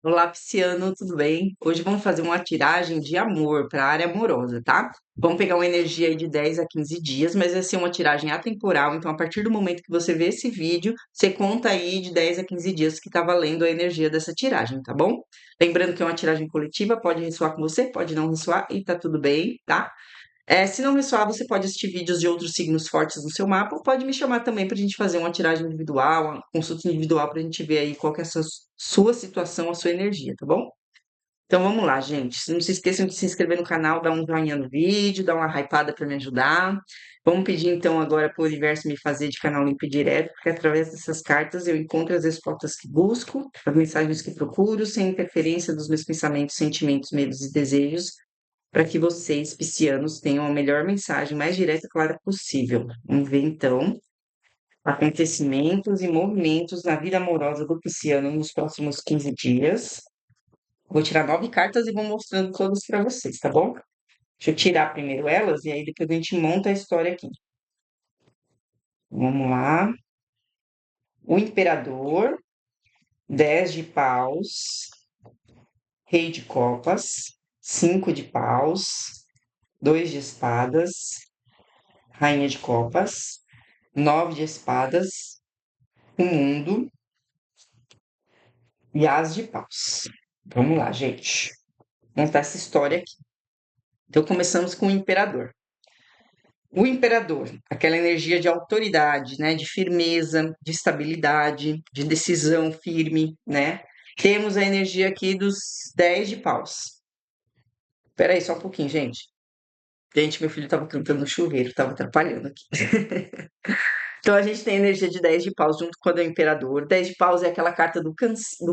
Olá, Pisciano, tudo bem? Hoje vamos fazer uma tiragem de amor para a área amorosa, tá? Vamos pegar uma energia aí de 10 a 15 dias, mas vai ser uma tiragem atemporal, então a partir do momento que você vê esse vídeo, você conta aí de 10 a 15 dias que tá valendo a energia dessa tiragem, tá bom? Lembrando que é uma tiragem coletiva, pode ressoar com você, pode não ressoar e tá tudo bem, tá? Se não ressoar, você pode assistir vídeos de outros signos fortes no seu mapa, ou pode me chamar também para a gente fazer uma tiragem individual, uma consulta individual para a gente ver aí qual que é a sua situação, a sua energia, tá bom? Então vamos lá, gente. Não se esqueçam de se inscrever no canal, dar um joinha no vídeo, dar uma hypada para me ajudar. Vamos pedir então agora para o universo me fazer de canal limpo e direto, porque através dessas cartas eu encontro as respostas que busco, as mensagens que procuro, sem interferência dos meus pensamentos, sentimentos, medos e desejos, para que vocês, piscianos, tenham a melhor mensagem mais direta e clara possível. Vamos ver então acontecimentos e movimentos na vida amorosa do pisciano nos próximos 15 dias. Vou tirar 9 cartas e vou mostrando todas para vocês, tá bom? Deixa eu tirar primeiro elas e aí depois a gente monta a história aqui. Vamos lá. O Imperador, 10 de paus, Rei de copas, 5 de paus, 2 de espadas, Rainha de copas, 9 de espadas, o mundo e as de paus. Vamos lá, gente. Montar essa história aqui. Então, começamos com o imperador. O imperador, aquela energia de autoridade, né? De firmeza, de estabilidade, de decisão firme, né? Temos a energia aqui dos 10 de paus. Espera aí, só um pouquinho, gente. Gente, meu filho estava cantando no chuveiro, estava atrapalhando aqui. Então a gente tem a energia de 10 de paus junto com a do imperador. 10 de paus é aquela carta do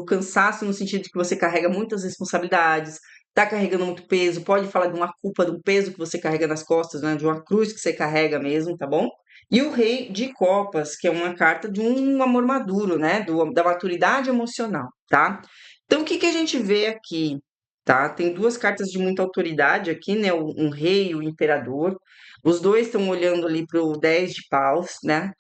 cansaço, no sentido de que você carrega muitas responsabilidades, tá carregando muito peso, pode falar de uma culpa, de um peso que você carrega nas costas, né? De uma cruz que você carrega mesmo, tá bom? E o rei de copas, que é uma carta de um amor maduro, né? Da maturidade emocional, tá? Então o que que a gente vê aqui? Tá? Tem duas cartas de muita autoridade aqui, né? Um rei e o imperador. Os dois estão olhando ali para o 10 de paus, né?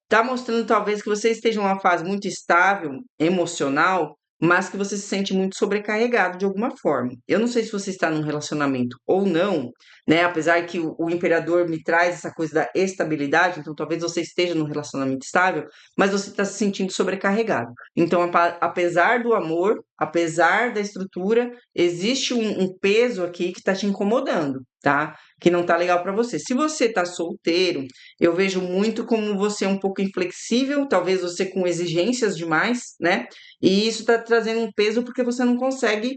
Tá mostrando talvez que você esteja numa fase muito estável, emocional, mas que você se sente muito sobrecarregado de alguma forma. Eu não sei se você está num relacionamento ou não, né? Apesar que o imperador me traz essa coisa da estabilidade, então talvez você esteja num relacionamento estável, mas você está se sentindo sobrecarregado. Então, apesar do amor, apesar da estrutura, existe um peso aqui que está te incomodando, tá? Que não tá legal para você. Se você tá solteiro, eu vejo muito como você é um pouco inflexível, talvez você com exigências demais, né? E isso tá trazendo um peso porque você não consegue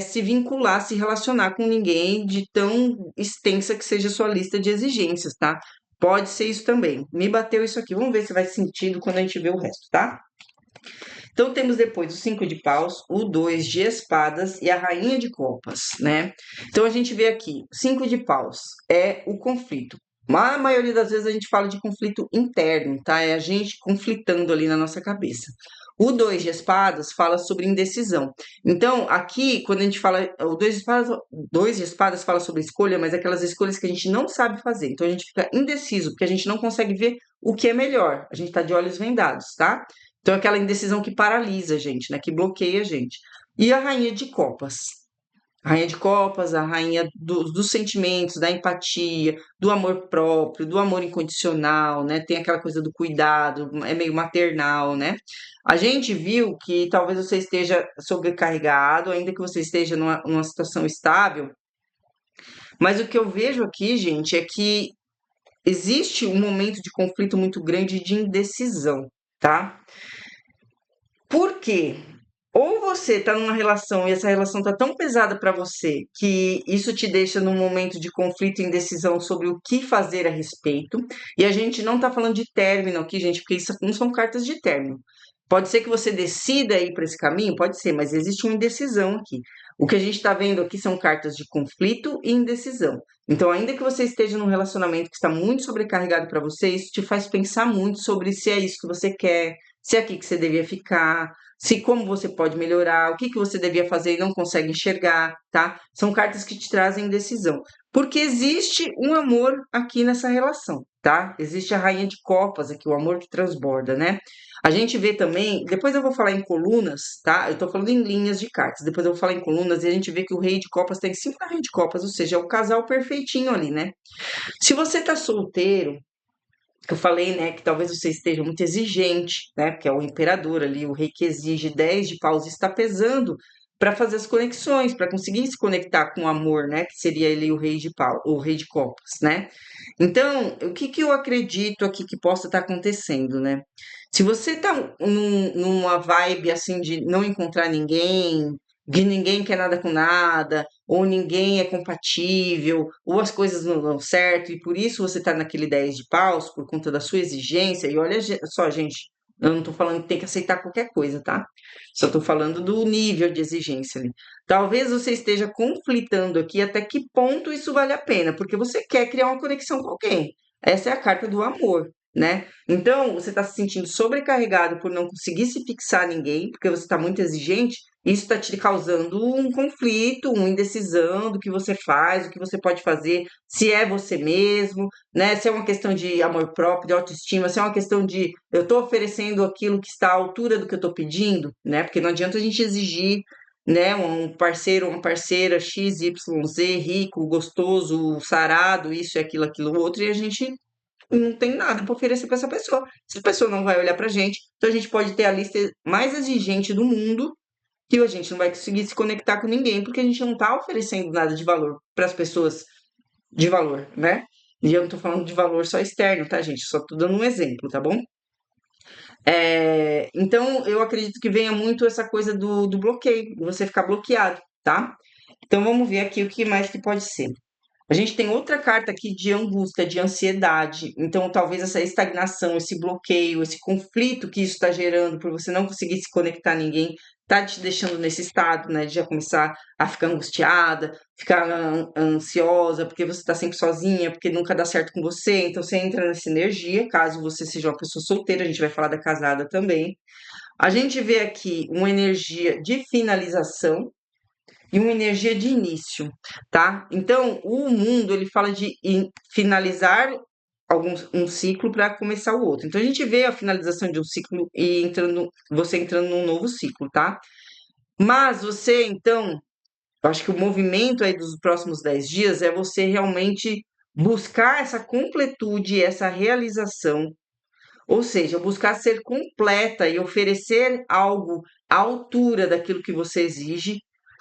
se vincular, se relacionar com ninguém de tão extensa que seja a sua lista de exigências, tá? Pode ser isso também. Me bateu isso aqui. Vamos ver se faz sentido quando a gente vê o resto, tá? Então temos depois o 5 de paus, o 2 de espadas e a rainha de copas, né? Então a gente vê aqui, 5 de paus é o conflito. A maioria das vezes a gente fala de conflito interno, tá? É a gente conflitando ali na nossa cabeça. O 2 de espadas fala sobre indecisão. Então, aqui, quando a gente fala, o 2 de espadas fala sobre escolha, mas aquelas escolhas que a gente não sabe fazer. Então, a gente fica indeciso, porque a gente não consegue ver o que é melhor. A gente tá de olhos vendados, tá? Então, é aquela indecisão que paralisa a gente, né? Que bloqueia a gente. E a rainha de copas. A rainha de copas, a rainha dos sentimentos, da empatia, do amor próprio, do amor incondicional, né? Tem aquela coisa do cuidado, é meio maternal, né? A gente viu que talvez você esteja sobrecarregado, ainda que você esteja numa situação estável, mas o que eu vejo aqui, gente, é que existe um momento de conflito muito grande de indecisão, tá? Por quê? Ou você está numa relação e essa relação está tão pesada para você que isso te deixa num momento de conflito e indecisão sobre o que fazer a respeito. E a gente não está falando de término aqui, gente, porque isso não são cartas de término. Pode ser que você decida ir para esse caminho, pode ser, mas existe uma indecisão aqui. O que a gente está vendo aqui são cartas de conflito e indecisão. Então, ainda que você esteja num relacionamento que está muito sobrecarregado para você, isso te faz pensar muito sobre se é isso que você quer, se é aqui que você devia ficar, se como você pode melhorar, o que que você devia fazer e não consegue enxergar, tá? São cartas que te trazem decisão. Porque existe um amor aqui nessa relação, tá? Existe a rainha de copas aqui, o amor que transborda, né? A gente vê também, depois eu vou falar em colunas, tá? Eu tô falando em linhas de cartas, depois eu vou falar em colunas e a gente vê que o rei de copas tem 5 da rainha de copas, ou seja, é o casal perfeitinho ali, né? Se você tá solteiro, que eu falei, né, que talvez você esteja muito exigente, né, porque é o imperador ali, o rei que exige 10 de paus, está pesando para fazer as conexões, para conseguir se conectar com o amor, né, que seria ele o rei de pau, o rei de copas, né? Então, o que que eu acredito aqui que possa estar acontecendo, né? Se você tá numa vibe assim de não encontrar ninguém, de ninguém quer nada com nada, ou ninguém é compatível, ou as coisas não dão certo, e por isso você tá naquele 10 de paus, por conta da sua exigência, e olha só, gente, eu não tô falando que tem que aceitar qualquer coisa, tá? Só tô falando do nível de exigência ali. Talvez você esteja conflitando aqui até que ponto isso vale a pena, porque você quer criar uma conexão com alguém. Essa é a carta do amor, né? Então, você está se sentindo sobrecarregado por não conseguir se fixar em ninguém, porque você está muito exigente, isso está te causando um conflito, uma indecisão do que você faz, o que você pode fazer, se é você mesmo, né? Se é uma questão de amor próprio, de autoestima, se é uma questão de eu estou oferecendo aquilo que está à altura do que eu estou pedindo, né? Porque não adianta a gente exigir, né, um parceiro, uma parceira X, Y, Z, rico, gostoso, sarado, isso e aquilo outro, e a gente não tem nada para oferecer para essa pessoa. Se a pessoa não vai olhar para a gente, então a gente pode ter a lista mais exigente do mundo, que a gente não vai conseguir se conectar com ninguém, porque a gente não está oferecendo nada de valor para as pessoas de valor, né? E eu não tô falando de valor só externo, tá, gente? Só tô dando um exemplo, tá bom? Então, eu acredito que venha muito essa coisa do bloqueio, de você ficar bloqueado, tá? Então, vamos ver aqui o que mais que pode ser. A gente tem outra carta aqui de angústia, de ansiedade. Então, talvez essa estagnação, esse bloqueio, esse conflito que isso está gerando por você não conseguir se conectar a ninguém, tá te deixando nesse estado, né? De já começar a ficar angustiada, ficar ansiosa, porque você está sempre sozinha, porque nunca dá certo com você. Então, você entra nessa energia, caso você seja uma pessoa solteira, a gente vai falar da casada também. A gente vê aqui uma energia de finalização e uma energia de início, tá? Então, o mundo ele fala de finalizar um ciclo para começar o outro. Então, a gente vê a finalização de um ciclo e você entrando num novo ciclo, tá? Mas você, então, eu acho que o movimento aí dos próximos 10 dias é você realmente buscar essa completude, essa realização, ou seja, buscar ser completa e oferecer algo à altura daquilo que você exige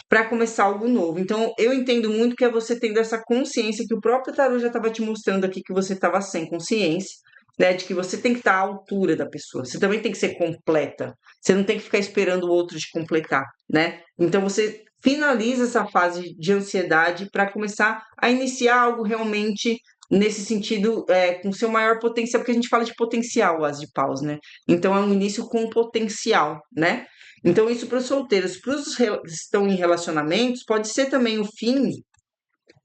para começar algo novo. Então, eu entendo muito que é você tendo essa consciência que o próprio tarô já estava te mostrando aqui que você estava sem consciência, né, de que você tem que estar à altura da pessoa. Você também tem que ser completa. Você não tem que ficar esperando o outro te completar, né? Então, você finaliza essa fase de ansiedade para começar a iniciar algo realmente nesse sentido, com seu maior potencial, porque a gente fala de potencial, as de paus, né? Então é um início com potencial, né? Então, isso para os solteiros, para os que estão em relacionamentos, pode ser também o fim,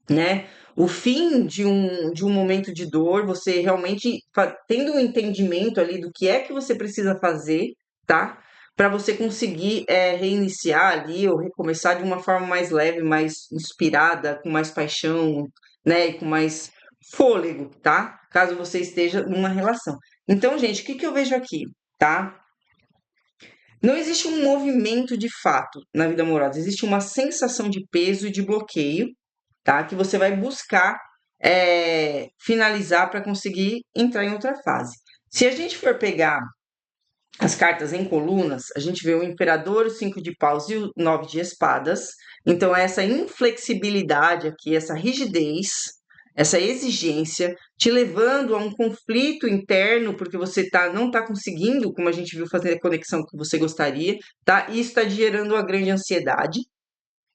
né? O fim de um momento de dor, você realmente tendo um entendimento ali do que é que você precisa fazer, tá? Para você conseguir reiniciar ali ou recomeçar de uma forma mais leve, mais inspirada, com mais paixão, né? E com mais fôlego, tá? Caso você esteja numa relação. Então, gente, o que que eu vejo aqui, tá? Não existe um movimento de fato na vida amorosa, existe uma sensação de peso e de bloqueio, tá? Que você vai buscar finalizar para conseguir entrar em outra fase. Se a gente for pegar as cartas em colunas, a gente vê o imperador, o 5 de paus e o 9 de espadas. Então, essa inflexibilidade aqui, essa rigidez, essa exigência, te levando a um conflito interno, porque você não está conseguindo, como a gente viu, fazer a conexão que você gostaria, tá? E isso está gerando uma grande ansiedade,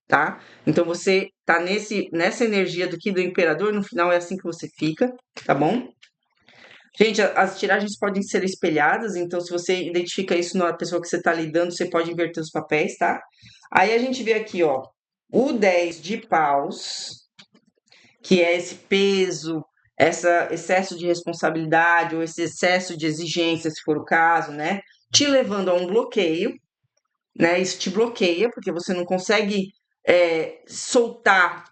tá? Então, você tá nessa energia do imperador, no final é assim que você fica, tá bom? Gente, as tiragens podem ser espelhadas, então se você identifica isso na pessoa que você está lidando, você pode inverter os papéis, tá? Aí a gente vê aqui, ó, o 10 de paus, que é esse peso, esse excesso de responsabilidade ou esse excesso de exigência, se for o caso, né? Te levando a um bloqueio, né? Isso te bloqueia, porque você não consegue soltar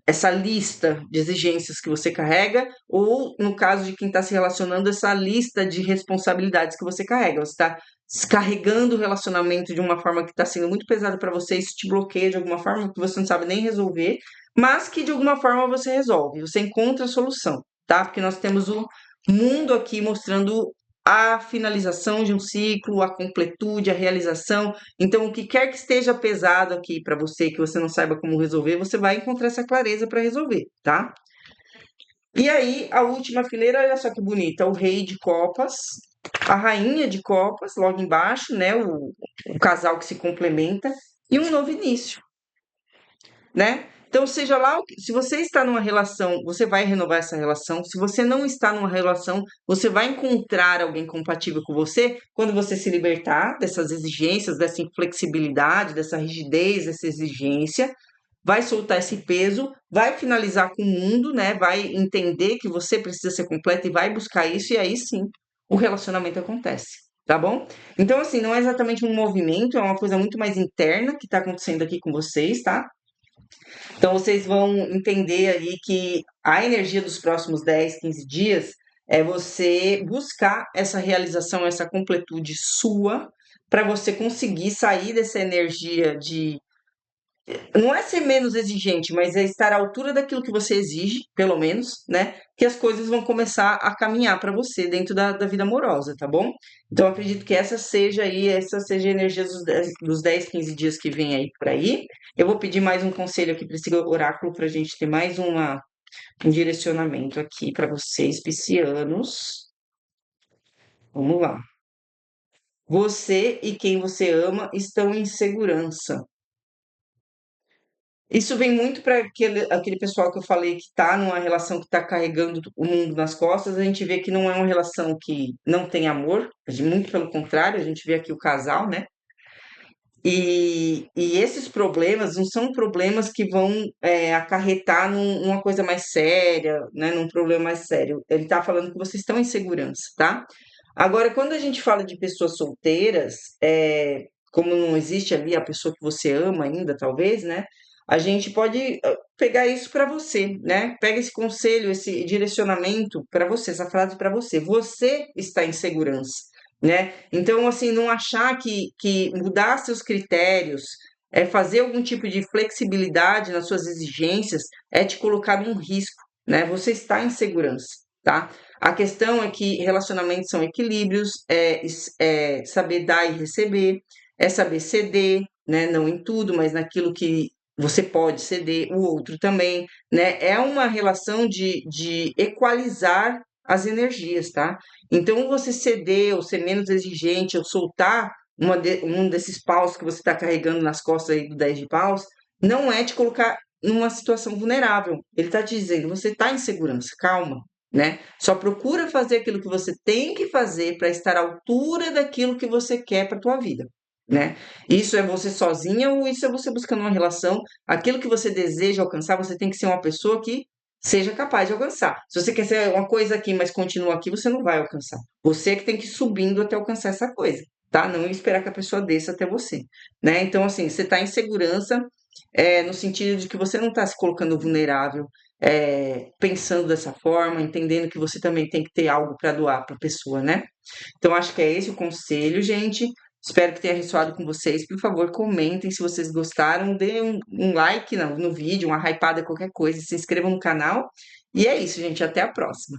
essa lista de exigências que você carrega, ou, no caso de quem está se relacionando, essa lista de responsabilidades que você carrega. Você está descarregando o relacionamento de uma forma que está sendo muito pesada para você, isso te bloqueia de alguma forma que você não sabe nem resolver, mas que de alguma forma você resolve, você encontra a solução, tá? Porque nós temos o mundo aqui mostrando a finalização de um ciclo, a completude, a realização. Então, o que quer que esteja pesado aqui para você, que você não saiba como resolver, você vai encontrar essa clareza para resolver, tá? E aí, a última fileira, olha só que bonita, o rei de copas, a rainha de copas, logo embaixo, né? O casal que se complementa, e um novo início, né? Então, seja lá, se você está numa relação, você vai renovar essa relação. Se você não está numa relação, você vai encontrar alguém compatível com você quando você se libertar dessas exigências, dessa inflexibilidade, dessa rigidez, dessa exigência, vai soltar esse peso, vai finalizar com o mundo, né? Vai entender que você precisa ser completa e vai buscar isso, e aí sim o relacionamento acontece, tá bom? Então, assim, não é exatamente um movimento, é uma coisa muito mais interna que está acontecendo aqui com vocês, tá? Então, vocês vão entender aí que a energia dos próximos 10, 15 dias é você buscar essa realização, essa completude sua, para você conseguir sair dessa energia de. Não é ser menos exigente, mas é estar à altura daquilo que você exige, pelo menos, né? Que as coisas vão começar a caminhar para você dentro da vida amorosa, tá bom? Então, acredito que essa seja a energia dos 10, 15 dias que vem aí por aí. Eu vou pedir mais um conselho aqui para esse oráculo para a gente ter mais um direcionamento aqui para vocês, piscianos. Vamos lá. Você e quem você ama estão em segurança. Isso vem muito para aquele pessoal que eu falei que está numa relação que está carregando o mundo nas costas. A gente vê que não é uma relação que não tem amor, muito pelo contrário, a gente vê aqui o casal, né? E esses problemas não são problemas que vão acarretar numa coisa mais séria, né? Num problema mais sério. Ele está falando que vocês estão em segurança, tá? Agora, quando a gente fala de pessoas solteiras, como não existe ali a pessoa que você ama ainda, talvez, né? A gente pode pegar isso para você, né? Pega esse conselho, esse direcionamento para você, essa frase para você. Você está em segurança, né? Então, assim, não achar que mudar seus critérios, fazer algum tipo de flexibilidade nas suas exigências, é te colocar num risco, né? Você está em segurança, tá? A questão é que relacionamentos são equilíbrios, é saber dar e receber, é saber ceder, né? Não em tudo, mas naquilo que você pode ceder, o outro também, né? É uma relação de equalizar as energias, tá? Então, você ceder, ou ser menos exigente, ou soltar um desses paus que você está carregando nas costas aí do 10 de paus, não é te colocar numa situação vulnerável. Ele está te dizendo, você está em segurança, calma, né? Só procura fazer aquilo que você tem que fazer para estar à altura daquilo que você quer para a tua vida, né? Isso é você sozinha ou isso é você buscando uma relação? Aquilo que você deseja alcançar, você tem que ser uma pessoa que seja capaz de alcançar. Se você quer ser uma coisa aqui, mas continua aqui, você não vai alcançar. Você é que tem que ir subindo até alcançar essa coisa, tá? Não esperar que a pessoa desça até você, né? Então, assim, você está em segurança, no sentido de que você não está se colocando vulnerável, pensando dessa forma, entendendo que você também tem que ter algo para doar para a pessoa, né? Então, acho que é esse o conselho, gente. Espero que tenha ressoado com vocês. Por favor, comentem se vocês gostaram, dê um like no vídeo, uma hypada, qualquer coisa, se inscrevam no canal. E é isso, gente. Até a próxima.